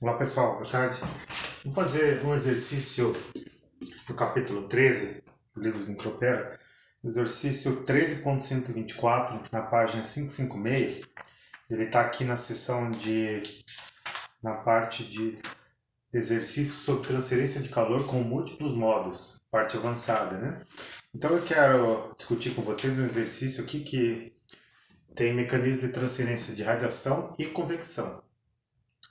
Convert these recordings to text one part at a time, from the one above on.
Olá pessoal, boa tarde. Vamos fazer um exercício do capítulo 13 do livro do Micropera, exercício 13.124, na página 556. Ele está aqui na seção na parte de exercício sobre transferência de calor com múltiplos modos, parte avançada, né? Então eu quero discutir com vocês um exercício aqui que tem mecanismo de transferência de radiação e convecção.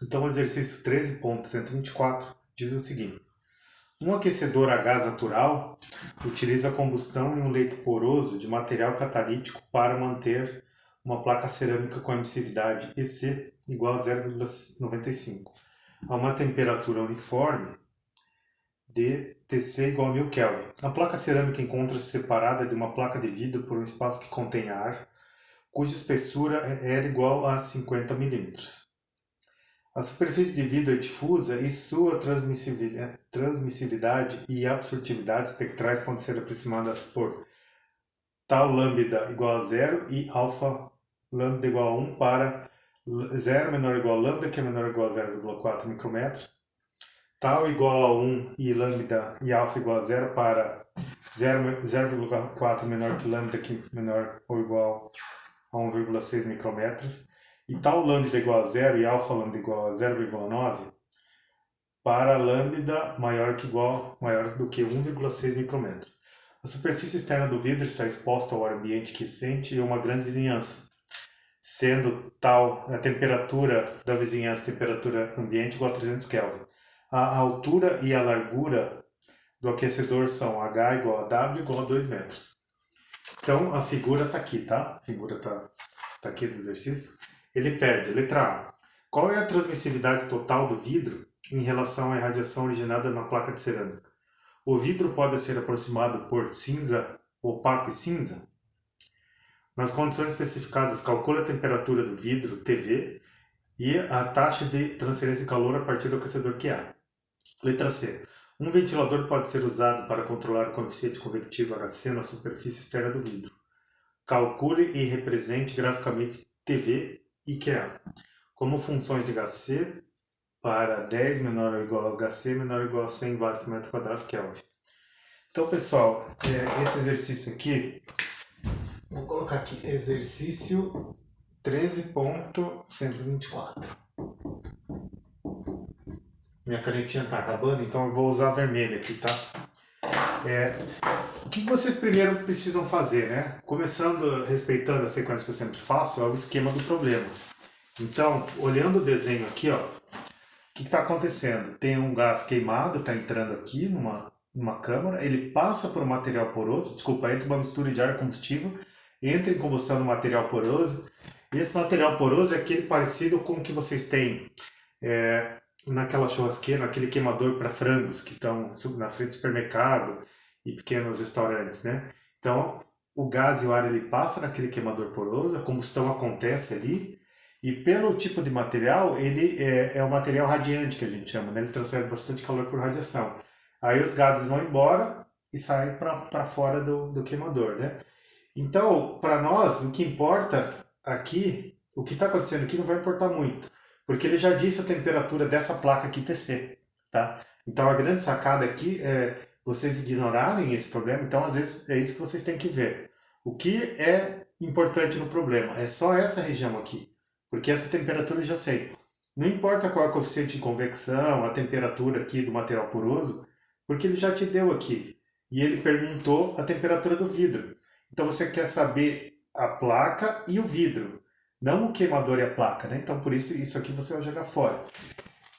Então o exercício 13.124 diz o seguinte: um aquecedor a gás natural utiliza a combustão em um leito poroso de material catalítico para manter uma placa cerâmica com emissividade EC igual a 0,95 a uma temperatura uniforme de Tc igual a 1000 Kelvin. A placa cerâmica encontra-se separada de uma placa de vidro por um espaço que contém ar, cuja espessura é igual a 50 mm. A superfície de vidro é difusa e sua transmissividade e absortividade espectrais podem ser aproximadas por tau lambda igual a 0 e alfa lambda igual a 1 para 0 menor ou igual a lambda, que é menor ou igual a 0,4 micrômetros, tau igual a 1 e lambda e alfa igual a 0 para 0,4 menor que lambda, que é menor ou igual a 1,6 micrômetros, e tau lambda igual a 0 e alfa lambda igual a 0,9 para lambda maior do que 1,6 micrômetro. A superfície externa do vidro está exposta ao ar ambiente quente e a uma grande vizinhança, sendo tal a temperatura da vizinhança, temperatura ambiente, igual a 300 Kelvin. A altura e a largura do aquecedor são H igual a W igual a 2 metros. Então a figura está aqui, tá? A figura está aqui do exercício. Ele pede, letra A: qual é a transmissividade total do vidro em relação à radiação originada na placa de cerâmica? O vidro pode ser aproximado por cinza, opaco e cinza? Nas condições especificadas, calcule a temperatura do vidro, TV, e a taxa de transferência de calor a partir do aquecedor QA. Letra C: um ventilador pode ser usado para controlar o coeficiente convectivo HC na superfície externa do vidro. Calcule e represente graficamente TV e QA como funções de HC para 10 menor ou igual a HC menor ou igual a 100 watts por metro quadrado Kelvin. Então, pessoal, esse exercício aqui, vou colocar aqui, exercício 13.124. Minha canetinha está acabando, então eu vou usar a vermelha aqui, tá? O que vocês primeiro precisam fazer, né? Começando, respeitando a sequência que eu sempre faço, é o esquema do problema. Então, olhando o desenho aqui, ó, o que está acontecendo? Tem um gás queimado, está entrando aqui numa câmara, ele passa por um material poroso, entra uma mistura de ar e combustível, entra em combustão no material poroso, e esse material poroso é aquele parecido com o que vocês têm naquela churrasqueira, naquele queimador para frangos que estão na frente do supermercado e pequenos restaurantes, né? Então, o gás e o ar ele passa naquele queimador poroso, a combustão acontece ali, e pelo tipo de material, ele é o material radiante que a gente chama, né? Ele transfere bastante calor por radiação. Aí os gases vão embora e saem para fora do queimador, né? Então, para nós, o que importa aqui, o que está acontecendo aqui não vai importar muito, porque ele já disse a temperatura dessa placa aqui TC, tá? Então a grande sacada aqui é vocês ignorarem esse problema. Então às vezes é isso que vocês têm que ver. O que é importante no problema é só essa região aqui, porque essa temperatura eu já sei. Não importa qual é o coeficiente de convecção, a temperatura aqui do material poroso, porque ele já te deu aqui. E ele perguntou a temperatura do vidro. Então você quer saber a placa e o vidro, não o queimador e a placa, né? Então por isso aqui você vai jogar fora.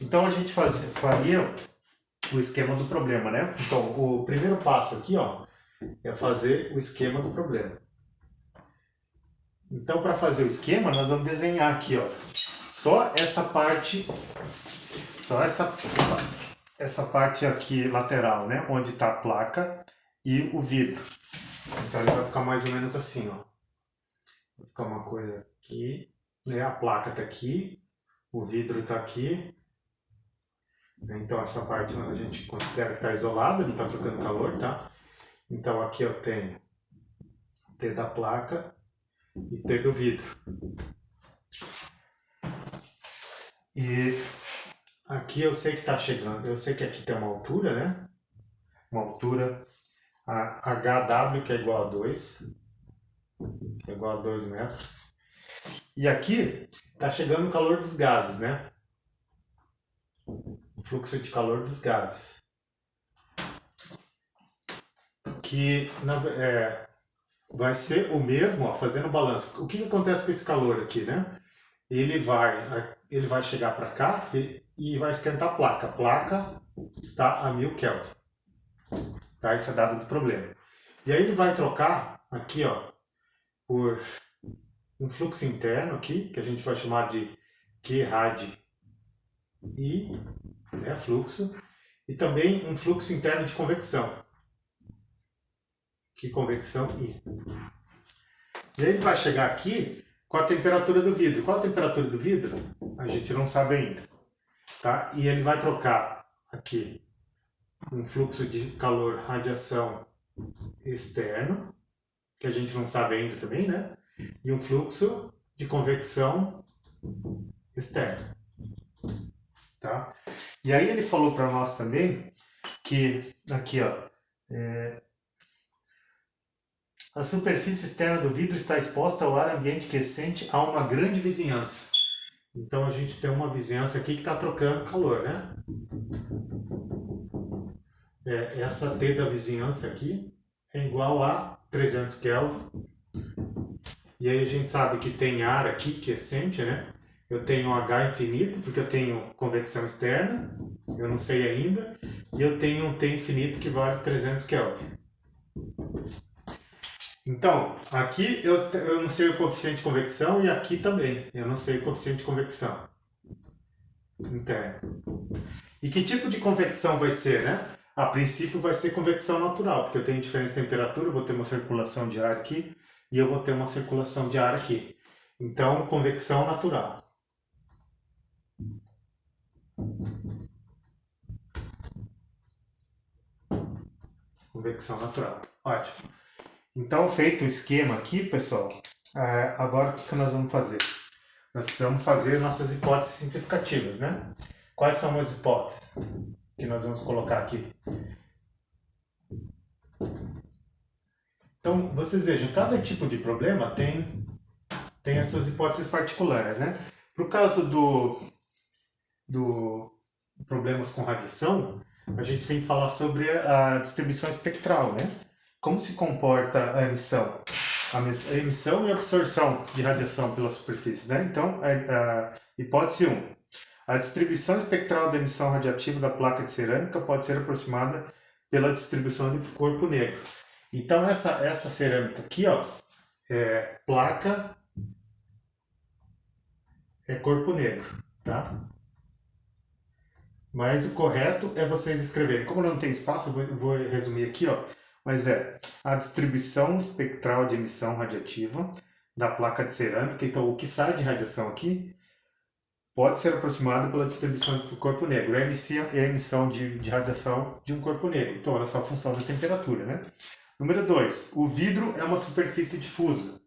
Então a gente faria o esquema do problema, né? Então o primeiro passo aqui, ó, é fazer o esquema do problema. Então para fazer o esquema nós vamos desenhar aqui, ó, só essa parte aqui lateral, né? Onde está a placa e o vidro. Então ele vai ficar mais ou menos assim, ó. Vai ficar uma coisa aqui, né? A placa está aqui, o vidro está aqui. Então essa parte a gente considera que está isolada, não está trocando calor, tá? Então aqui eu tenho T da placa e T do vidro. E aqui aqui eu sei que está chegando, eu sei que aqui tem uma altura, né? Uma altura HW que é igual a 2, que é igual a 2 metros. E aqui está chegando o calor dos gases, né? O fluxo de calor dos gases. Que vai ser o mesmo, ó, fazendo o balanço. O que acontece com esse calor aqui, né? Ele vai chegar para cá e vai esquentar a placa. A placa está a 1000 Kelvin. Tá? Esse é dado do problema. E aí ele vai trocar aqui, ó, por um fluxo interno aqui, que a gente vai chamar de Q rad I, né, fluxo, e também um fluxo interno de convecção, que convecção I. E aí ele vai chegar aqui com a temperatura do vidro. Qual a temperatura do vidro? A gente não sabe ainda. Tá? E ele vai trocar aqui um fluxo de calor, radiação externo, que a gente não sabe ainda também, né? E um fluxo de convecção externo. Tá? E aí ele falou para nós também que, aqui ó, a superfície externa do vidro está exposta ao ar ambiente quiescente a uma grande vizinhança. Então a gente tem uma vizinhança aqui que está trocando calor, né? Essa T da vizinhança aqui é igual a 300 Kelvin. E aí a gente sabe que tem ar aqui quiescente, né? Eu tenho H infinito, porque eu tenho convecção externa, eu não sei ainda. E eu tenho um T infinito que vale 300 Kelvin. Então, aqui eu não sei o coeficiente de convecção e aqui também eu não sei o coeficiente de convecção interno. E que tipo de convecção vai ser, né? A princípio vai ser convecção natural, porque eu tenho diferença de temperatura, eu vou ter uma circulação de ar aqui e eu vou ter uma circulação de ar aqui. Então, convecção natural. Convecção natural. Ótimo. Então, feito o esquema aqui, pessoal, agora o que nós vamos fazer? Nós precisamos fazer nossas hipóteses simplificativas, né? Quais são as hipóteses que nós vamos colocar aqui? Então, vocês vejam, cada tipo de problema tem as suas hipóteses particulares, né? Para o caso do problemas com radiação, a gente tem que falar sobre a distribuição espectral, né? Como se comporta a emissão? A emissão e a absorção de radiação pela superfície, né? Então, hipótese 1. A distribuição espectral da emissão radiativa da placa de cerâmica pode ser aproximada pela distribuição do corpo negro. Então, essa cerâmica aqui, ó, é placa, é corpo negro, tá? Mas o correto é vocês escreverem. Como não tem espaço, eu vou resumir aqui, ó. Mas a distribuição espectral de emissão radiativa da placa de cerâmica. Então, o que sai de radiação aqui pode ser aproximado pela distribuição do corpo negro. É a emissão de radiação de um corpo negro. Então, olha só a função da temperatura, né? Número 2. O vidro é uma superfície difusa.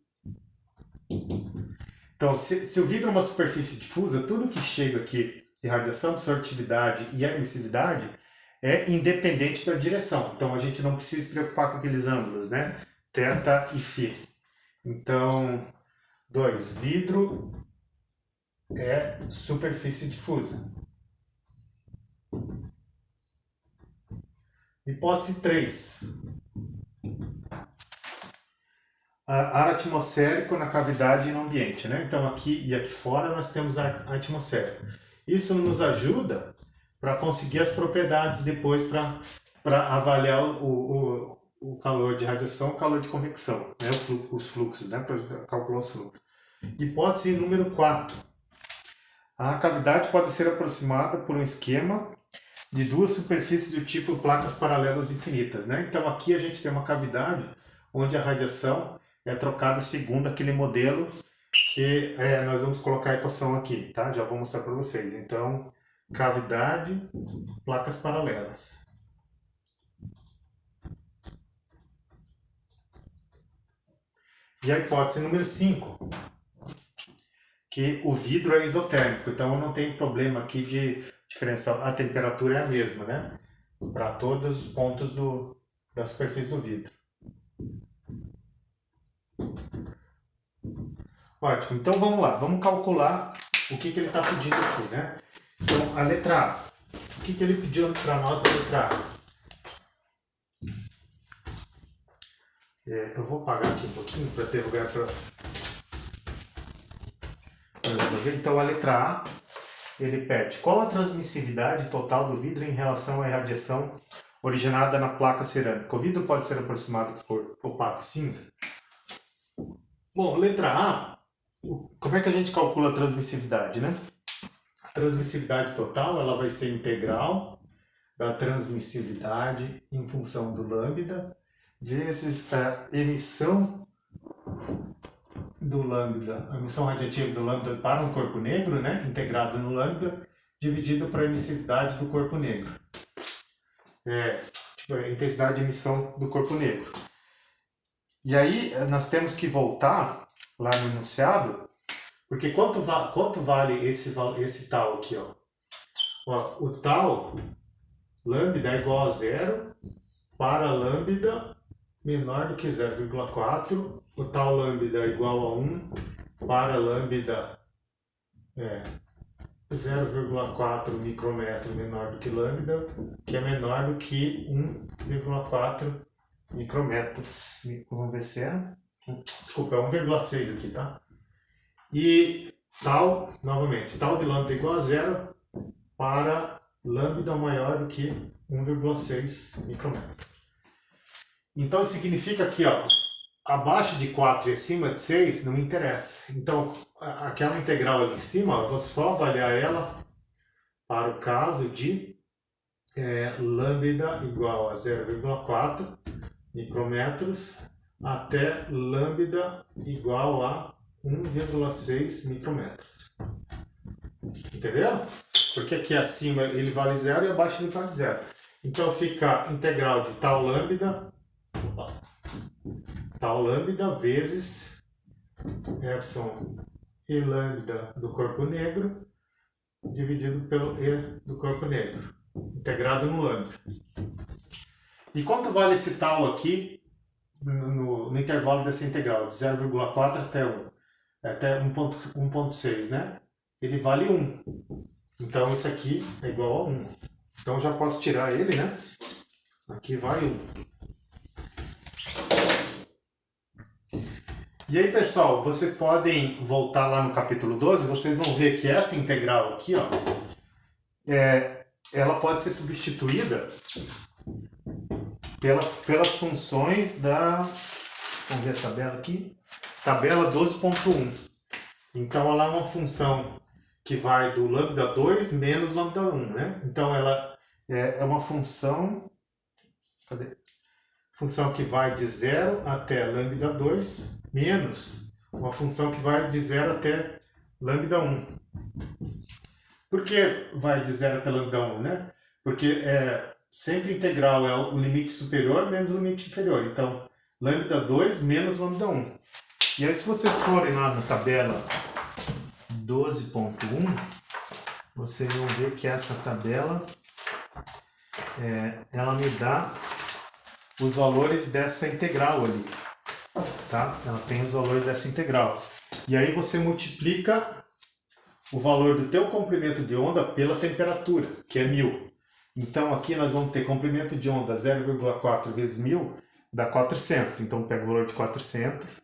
Então, se o vidro é uma superfície difusa, tudo que chega aqui de radiação, absortividade e emissividade é independente da direção. Então, a gente não precisa se preocupar com aqueles ângulos, né? Θ e φ. Então, 2. Vidro é superfície difusa. Hipótese 3. Ar atmosférico na cavidade e no ambiente, né? Então, aqui e aqui fora nós temos ar atmosférico. Isso nos ajuda para conseguir as propriedades depois para avaliar o calor de radiação, o calor de convecção, né? Os fluxos, né? Para calcular os fluxos. Hipótese número 4. A cavidade pode ser aproximada por um esquema de duas superfícies do tipo placas paralelas infinitas, né? Então aqui a gente tem uma cavidade onde a radiação é trocada segundo aquele modelo que nós vamos colocar a equação aqui, tá? Já vou mostrar para vocês. Então, cavidade, placas paralelas. E a hipótese número 5, que o vidro é isotérmico, então eu não tenho problema aqui de diferença, a temperatura é a mesma, né? Para todos os pontos da superfície do vidro. Ótimo, então vamos lá, vamos calcular o que ele está pedindo aqui, né? Então, a letra A, o que ele pediu para nós da letra A? Eu vou apagar aqui um pouquinho para ter lugar para ver. Então, a letra A, ele pede qual a transmissividade total do vidro em relação à radiação originada na placa cerâmica. O vidro pode ser aproximado por opaco cinza? Bom, letra A, como é que a gente calcula a transmissividade, né? A transmissividade total ela vai ser integral da transmissividade em função do lambda vezes a emissão do lambda, a emissão radiativa do lambda para um corpo negro, né, integrado no lambda, dividido para a emissividade do corpo negro. A intensidade de emissão do corpo negro. E aí nós temos que voltar lá no enunciado, porque quanto vale esse tal aqui, ó? O tal lambda é igual a zero para lambda menor do que 0,4, o tal lambda é igual a 1 para lambda 0,4 micrômetro menor do que lambda, que é menor do que 1,4 micrômetros. Vamos ver se é. Desculpa, é 1,6 aqui, tá? E tal, novamente, tal de lambda igual a 0 para lambda maior do que 1,6 micrômetro. Então significa que, ó, abaixo de 4 e acima de 6 não interessa. Então, aquela integral ali em cima, eu vou só avaliar ela para o caso de lambda igual a 0,4 micrômetros até lambda igual a 1,6 micrômetros. Entendeu? Porque aqui acima ele vale 0 e abaixo ele vale 0. Então fica integral de tal lambda vezes epsilon e lambda do corpo negro dividido pelo E do corpo negro, integrado no lambda. E quanto vale esse tal aqui no intervalo dessa integral, de 0,4 até 1,6, né? Ele vale 1. Então isso aqui é igual a 1. Então eu já posso tirar ele, né? Aqui vai 1. E aí, pessoal, vocês podem voltar lá no capítulo 12, vocês vão ver que essa integral aqui, ó, ela pode ser substituída pelas funções da... Vamos ver a tabela aqui. Tabela 12.1. Então, ela é uma função que vai do lambda 2 menos lambda 1, né? Então, ela é uma função... Cadê? Função que vai de 0 até lambda 2 menos uma função que vai de 0 até lambda 1. Por que vai de 0 até lambda 1, né? Porque sempre integral é o limite superior menos o limite inferior. Então, lambda 2 menos lambda 1. E aí, se vocês forem lá na tabela 12.1, vocês vão ver que essa tabela ela me dá os valores dessa integral ali, tá? Ela tem os valores dessa integral. E aí você multiplica o valor do teu comprimento de onda pela temperatura, que é 1000. Então aqui nós vamos ter comprimento de onda 0,4 vezes 1000 dá 400. Então pega o valor de 400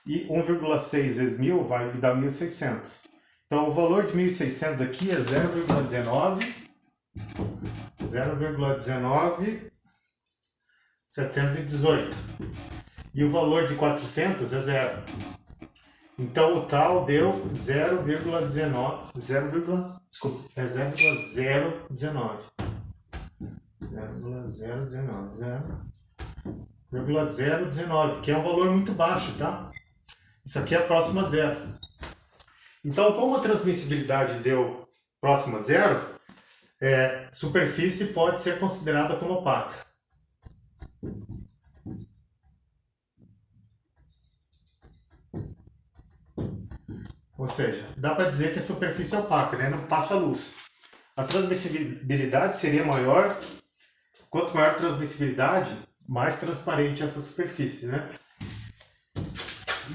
e 1,6 vezes 1000 vai me dar 1600. Então o valor de 1600 aqui é 0,718. E o valor de 400 é 0. Então o tal deu 0,19. Desculpa, é 0,019. 0,019, que é um valor muito baixo, tá? Isso aqui é próximo a 0. Então, como a transmissibilidade deu próximo a 0, superfície pode ser considerada como opaca. Ou seja, dá para dizer que a superfície é opaca, né? Não passa luz. A transmissibilidade seria maior, quanto maior a transmissibilidade, mais transparente essa superfície, né?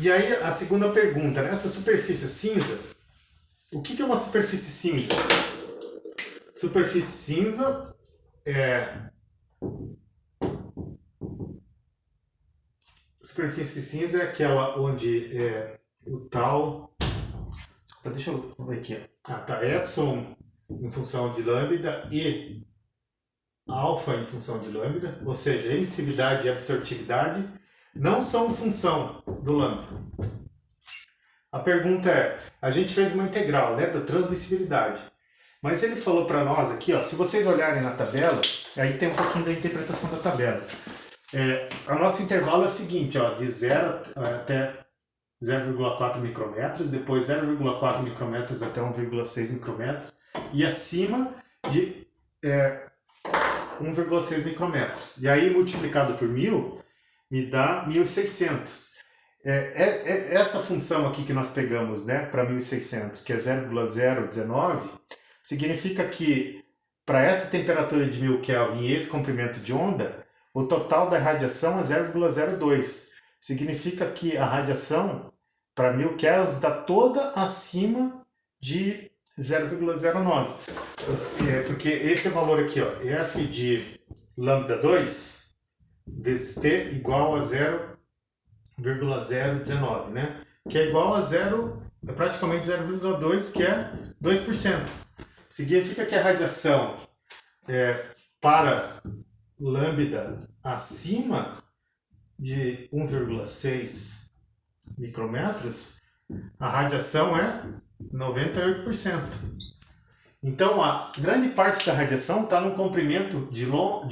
E aí a segunda pergunta, né? Essa superfície cinza, o que é uma superfície cinza? Superfície cinza é aquela onde o tal... Deixa eu ver aqui. Tá, epsilon em função de lambda e alfa em função de lambda, ou seja, emissividade e absortividade não são função do lambda. A pergunta é, a gente fez uma integral, né, da transmissibilidade, mas ele falou para nós aqui, ó, se vocês olharem na tabela, aí tem um pouquinho da interpretação da tabela. O nosso intervalo é o seguinte, ó, de 0 até 0,4 micrômetros, depois 0,4 micrômetros até 1,6 micrômetros, e acima de 1,6 micrômetros. E aí, multiplicado por 1000, me dá 1600. Essa função aqui que nós pegamos, né, para 1600, que é 0,019, significa que para essa temperatura de 1000 Kelvin e esse comprimento de onda, o total da radiação é 0,02. Significa que a radiação para 1000 Kelvin está toda acima de 0,09. Porque esse valor aqui, ó, F de lambda 2 vezes T igual a 0,019, né? Que é igual a praticamente 0,2, que é 2%. Significa que a radiação para lambda acima de 1,6 micrômetros, a radiação é 98%. Então, a grande parte da radiação está no comprimento de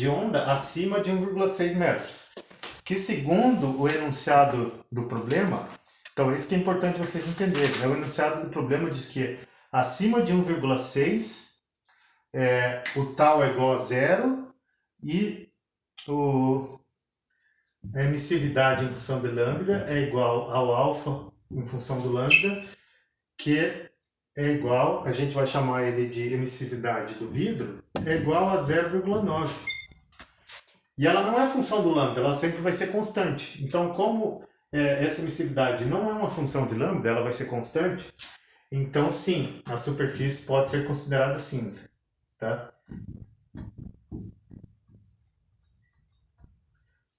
onda acima de 1,6 metros. Que segundo o enunciado do problema, então isso que é importante vocês entenderem, né? O enunciado do problema diz que acima de 1,6 o tal é igual a zero e a emissividade em função de lambda é igual ao alfa em função do lambda, que é igual, a gente vai chamar ele de emissividade do vidro, é igual a 0,9. E ela não é função do lambda, ela sempre vai ser constante. Então, como essa emissividade não é uma função de lambda, ela vai ser constante, então sim, a superfície pode ser considerada cinza. Tá?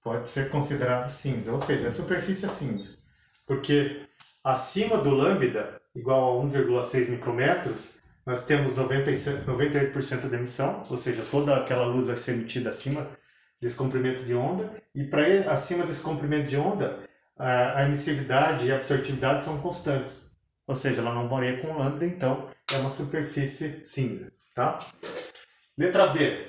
Pode ser considerada cinza, ou seja, a superfície é cinza. Porque acima do lambda, igual a 1,6 micrômetros, nós temos 98% de emissão, ou seja, toda aquela luz vai ser emitida acima desse comprimento de onda, e para acima desse comprimento de onda, a emissividade e a absortividade são constantes, ou seja, ela não varia com lambda, então é uma superfície cinza. Tá? Letra B.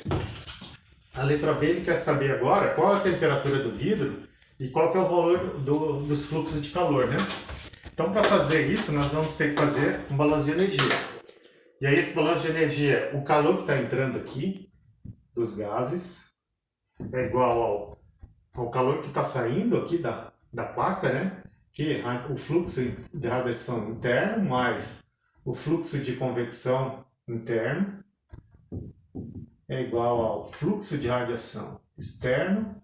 A letra B ele quer saber agora qual é a temperatura do vidro e qual que é o valor dos fluxos de calor, né? Então, para fazer isso, nós vamos ter que fazer um balanço de energia. E aí, esse balanço de energia, o calor que está entrando aqui dos gases é igual ao calor que está saindo aqui da placa, né? Que o fluxo de radiação interno mais o fluxo de convecção interno é igual ao fluxo de radiação externo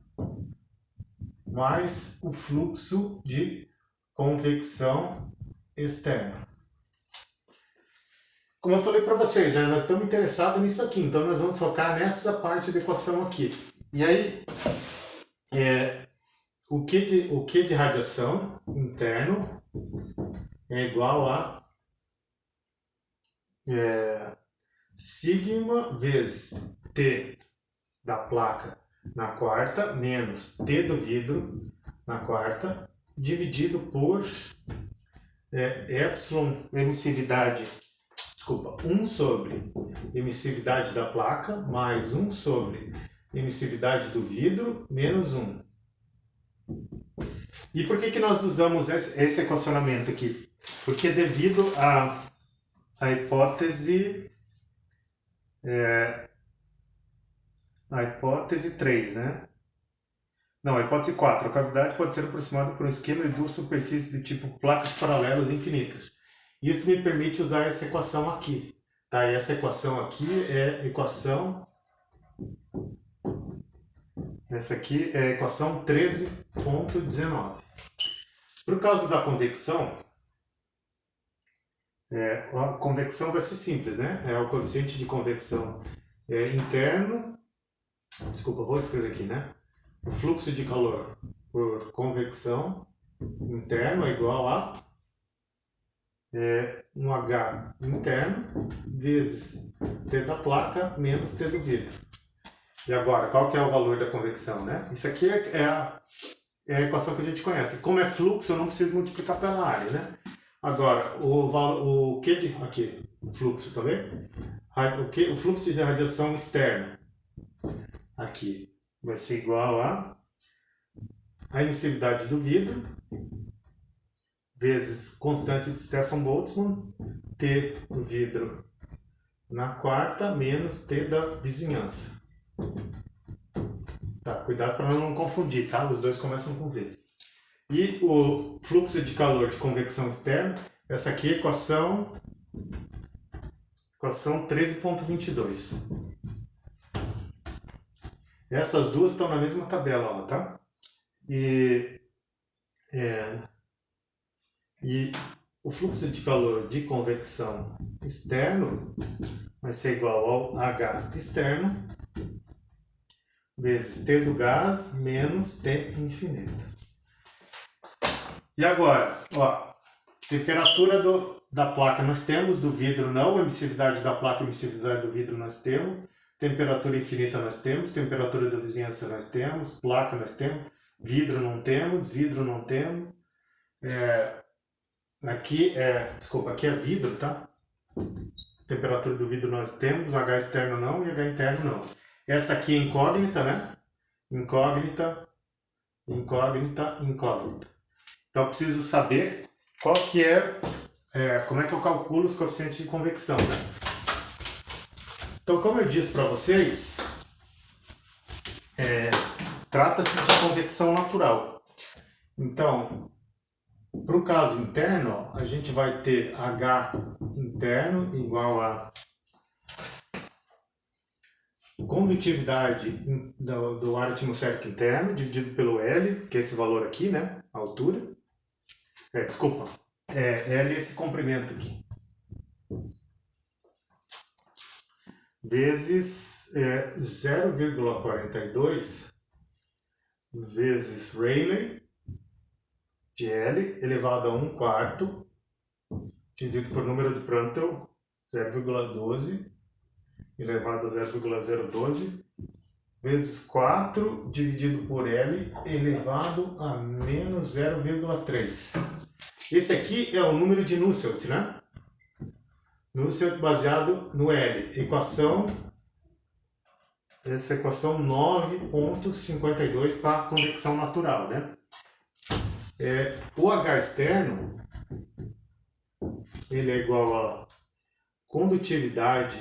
mais o fluxo de convecção externa. Como eu falei para vocês, né, nós estamos interessados nisso aqui, então nós vamos focar nessa parte da equação aqui. E aí, o Q de radiação interno é igual a sigma vezes T da placa na quarta menos T do vidro na quarta dividido por epsilon emissividade, 1 sobre emissividade da placa mais 1 sobre emissividade do vidro menos 1. E por que nós usamos esse equacionamento aqui? Porque devido à hipótese a hipótese 3, né? Não, a hipótese 4. A cavidade pode ser aproximada por um esquema de duas superfícies de tipo placas paralelas infinitas. Isso me permite usar essa equação aqui. Tá, e essa equação aqui é equação... Essa aqui é a equação 13.19. Por causa da convecção, a convecção vai ser simples, né? É o coeficiente de convecção interno... Desculpa, vou escrever aqui, né? O fluxo de calor por convecção interno é igual a um H interno vezes T da placa menos T do vidro. E agora, qual que é o valor da convecção, né? Isso aqui é a equação que a gente conhece. Como é fluxo, eu não preciso multiplicar pela área, né? Agora, o que de... Aqui, o fluxo, tá vendo? O fluxo de radiação externa, aqui, vai ser igual a emissividade do vidro, vezes constante de Stefan-Boltzmann, T do vidro na quarta, menos T da vizinhança. Tá, cuidado para não confundir, tá? Os dois começam com V. E o fluxo de calor de convecção externa, essa aqui é a equação 13.22. Essas duas estão na mesma tabela, ó, tá? E o fluxo de calor de convecção externo vai ser igual ao H externo vezes T do gás menos T infinito. E agora, ó, temperatura da placa nós temos, do vidro não, emissividade da placa e emissividade do vidro nós temos, temperatura infinita nós temos, temperatura da vizinhança nós temos, placa nós temos, vidro não temos, aqui é vidro, tá? Temperatura do vidro nós temos, H externo não e H interno não. Essa aqui é incógnita, né? Incógnita. Então eu preciso saber qual que como é que eu calculo os coeficientes de convecção, né? Então, como eu disse para vocês, trata-se de convecção natural. Então, para o caso interno, ó, a gente vai ter H interno igual a condutividade do ar atmosférico interno dividido pelo L, que é esse valor aqui, né? A altura. L é esse comprimento aqui. Vezes 0,42 vezes Rayleigh de L elevado a 1/4 dividido por número de Prandtl 0,12 elevado a 0,012 vezes 4 dividido por L elevado a menos 0,3. Esse aqui é o número de Nusselt, né? Nusselt baseado no L. Essa equação 9.52 para a convecção natural, né? O H externo, ele é igual a condutividade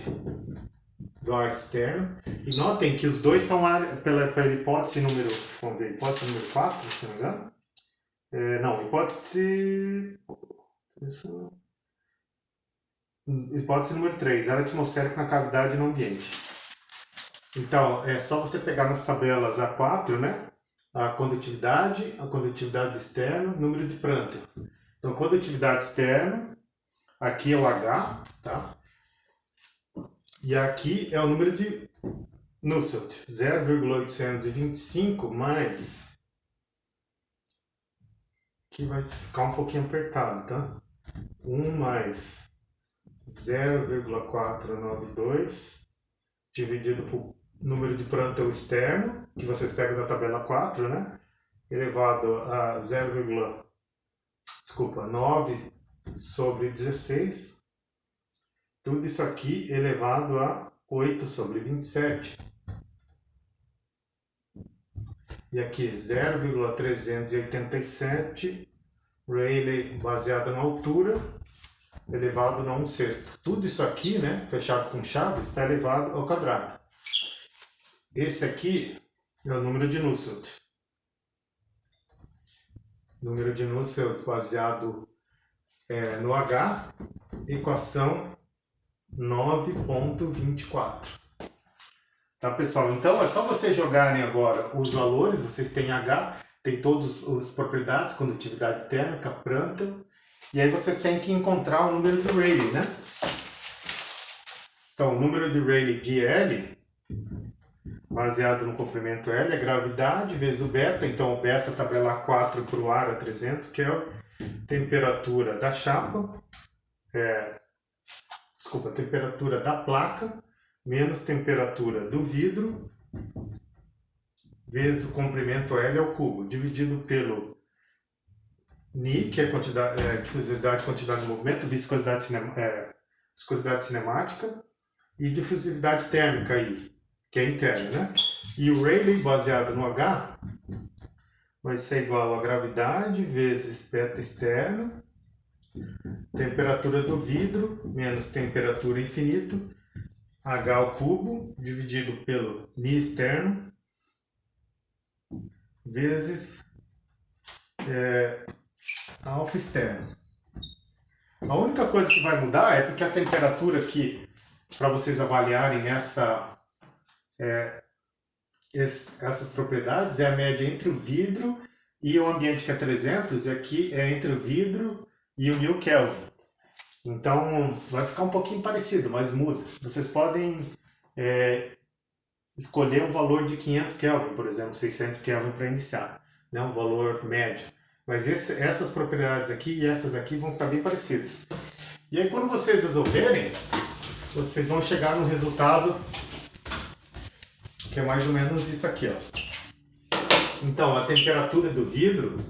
do ar externo. E notem que os dois são pela hipótese número... Vamos ver, hipótese número 4, se não me engano. Hipótese número 3, ar atmosférico na cavidade no ambiente. Então, é só você pegar nas tabelas A4, né? A condutividade do externo, número de Prandtl. Então, condutividade externa, aqui é o H, tá? E aqui é o número de Nusselt, 0,825 mais... Aqui vai ficar um pouquinho apertado, tá? 1 mais 0,492 dividido por número de Prandtl externo, que vocês pegam da tabela 4, né? Elevado a 9 sobre 16. Tudo isso aqui elevado a 8 sobre 27. E aqui 0,387 Rayleigh baseado na altura elevado a 1/6. Tudo isso aqui, né, fechado com chave, está elevado ao quadrado. Esse aqui é o número de Nusselt. Número de Nusselt baseado no H, equação 9,24. Tá, pessoal? Então é só vocês jogarem agora os valores, vocês têm H, tem todas as propriedades, condutividade térmica, Prandtl, e aí vocês têm que encontrar o número de Rayleigh, né? Então, o número de Rayleigh de L, baseado no comprimento L, é gravidade vezes o beta, então o beta tabela 4 para o ar a 300 Kelvin, temperatura da chapa, temperatura da placa, menos temperatura do vidro, vezes o comprimento L ao cubo, dividido pelo Ni, que é difusividade, quantidade de movimento, viscosidade cinemática, e difusividade térmica, I, que é interna, né? E o Rayleigh, baseado no H, vai ser igual a gravidade vezes beta externo, temperatura do vidro, menos temperatura infinito, H ao cubo, dividido pelo Ni externo, vezes alfa externo. A única coisa que vai mudar é porque a temperatura aqui, para vocês avaliarem essas propriedades, é a média entre o vidro e o ambiente, que é 300, e aqui é entre o vidro e o 1000 Kelvin. Então vai ficar um pouquinho parecido, mas muda. Vocês podem escolher um valor de 500 Kelvin, por exemplo, 600 Kelvin para iniciar, né? Um valor médio. Mas essas propriedades aqui e essas aqui vão ficar bem parecidas. E aí quando vocês resolverem, vocês vão chegar no resultado que é mais ou menos isso aqui, ó. Então, a temperatura do vidro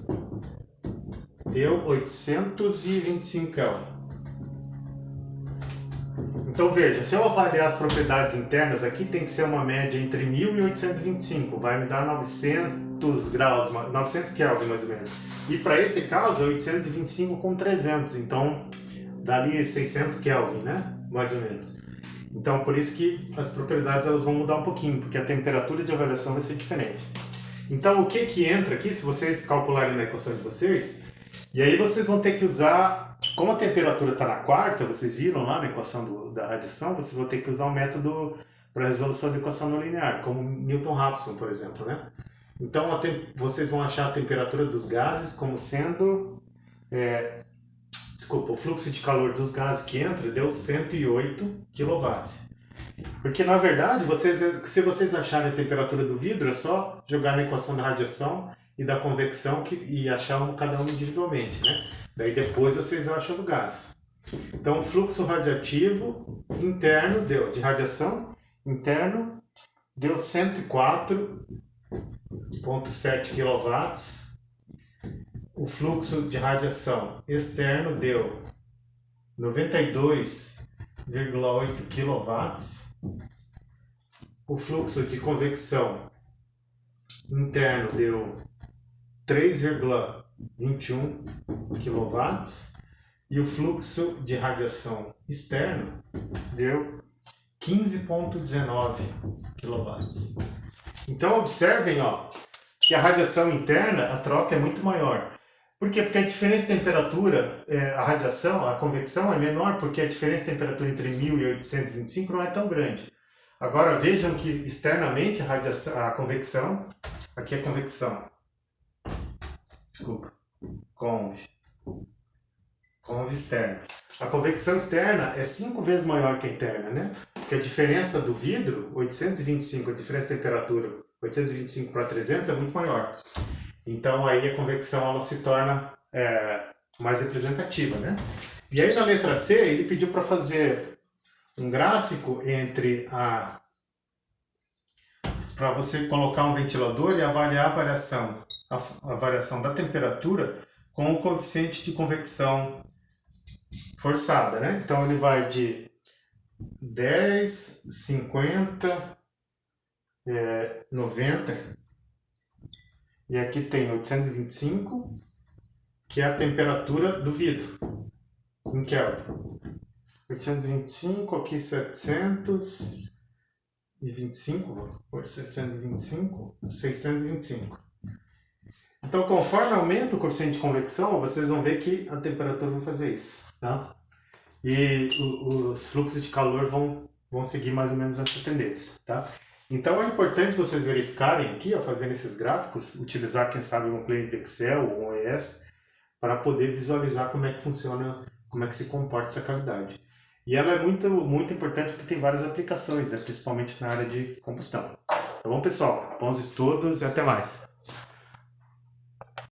deu 825 Kelvin. Então veja, se eu avaliar as propriedades internas aqui, tem que ser uma média entre 1000 e 825, vai me dar 900 graus, 900 Kelvin mais ou menos. E para esse caso é 825 com 300, então daria 600 Kelvin, né? Mais ou menos. Então por isso que as propriedades elas vão mudar um pouquinho, porque a temperatura de avaliação vai ser diferente. Então o que entra aqui, se vocês calcularem na equação de vocês, e aí vocês vão ter que usar, como a temperatura está na quarta, vocês viram lá na equação da radiação, vocês vão ter que usar um método para resolução da equação não linear, como Newton-Raphson, por exemplo, né? Então vocês vão achar a temperatura dos gases como sendo, o fluxo de calor dos gases que entra deu 108 kW. Porque na verdade, se vocês acharem a temperatura do vidro, é só jogar na equação da radiação e da convecção e achar cada um individualmente, né? Daí depois vocês acham do gás. Então o fluxo radiativo interno de radiação interno deu 104,7 kW. O fluxo de radiação externo deu 92,8 kW. O fluxo de convecção interno deu 3,21 kW. E o fluxo de radiação externo deu 15,19 kW. Então observem, ó, que a radiação interna, a troca é muito maior. Por quê? Porque a diferença de temperatura, a radiação, a convecção é menor, porque a diferença de temperatura entre 1000 e 825 não é tão grande. Agora vejam que externamente a convecção, aqui é convecção, conv externa. A convecção externa é 5 vezes maior que a interna, né? Porque a diferença do vidro, 825, a diferença de temperatura, 825 para 300 é muito maior. Então aí a convecção ela se torna mais representativa, né? E aí na letra C ele pediu para fazer um gráfico para você colocar um ventilador e avaliar a variação da temperatura com o coeficiente de convecção forçada, né? Então ele vai de 10, 50, 90, e aqui tem 825, que é a temperatura do vidro, em Kelvin. 825, aqui 725, vou pôr 725, 625. Então, conforme aumenta o coeficiente de convecção, vocês vão ver que a temperatura vai fazer isso, tá? e os fluxos de calor vão seguir mais ou menos essa tendência, tá? Então é importante vocês verificarem aqui, ó, fazendo esses gráficos, utilizar, quem sabe, um plane de Excel ou um OES, para poder visualizar como é que funciona, como é que se comporta essa cavidade. E ela é muito, muito importante porque tem várias aplicações, né, principalmente na área de combustão. Tá bom, pessoal? Bons estudos e até mais!